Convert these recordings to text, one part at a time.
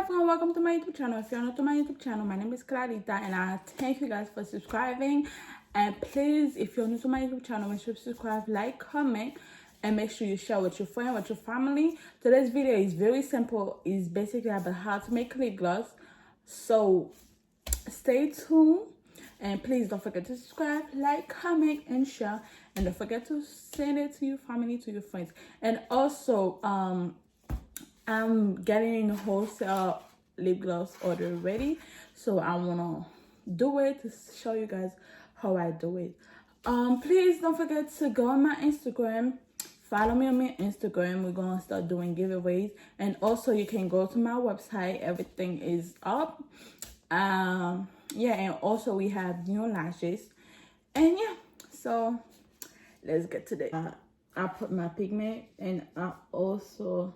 everyone, welcome to my YouTube channel. If you're not to my YouTube channel, my name is Clarita and I thank you guys for subscribing. And please, if you're new to my YouTube channel, make sure to subscribe, like, comment, and make sure you share with your friend, with your family. Today's video is very simple. It's basically about how to make lip gloss. So stay tuned. And please don't forget to subscribe, like, comment, and share. And don't forget to send it to your family, to your friends. And also, I'm getting a wholesale lip gloss order ready. So I wanna do it to show you guys how I do it. Please don't forget to go on my Instagram. Follow me on my Instagram. We're gonna start doing giveaways. And also you can go to my website. Everything is up. Yeah, and also we have new lashes. And yeah, so let's get to this. I put my pigment and I also,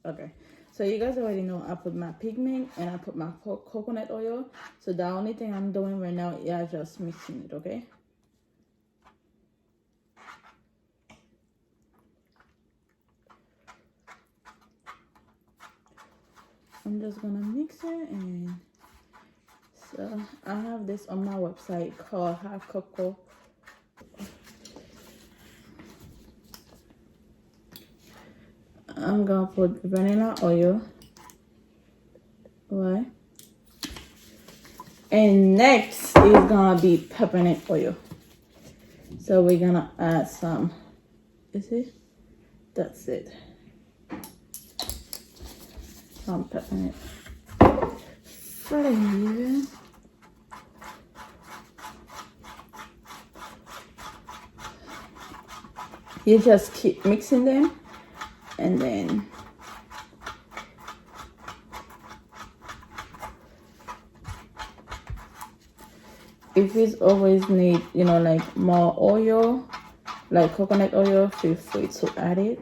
okay, so you guys already know I put my pigment and I put my coconut oil. So the only thing I'm doing right now is just mixing it, okay? I'm just gonna mix it. And so I have this on my website called Half Cocoa. I'm gonna put vanilla oil, right? And next is gonna be peppermint oil. So we're gonna add some. You see? That's it. Some peppermint flavor. You just keep mixing them. And then if you always need, you know, like more oil, like coconut oil, feel free to add it.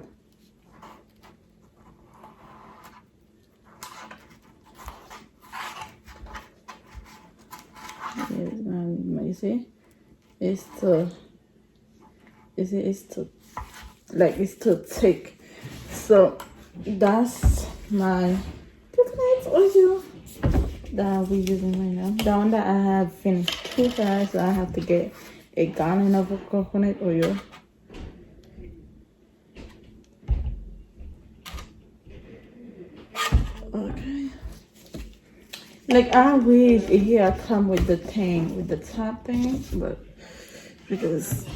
You see, it's too, you see, it's too, like it's too thick. So that's my coconut oil that we're using right now. The one that I have finished too fast, so I have to get a gallon of coconut oil. Okay. Like I wish here I come with the thing, with the top thing, but because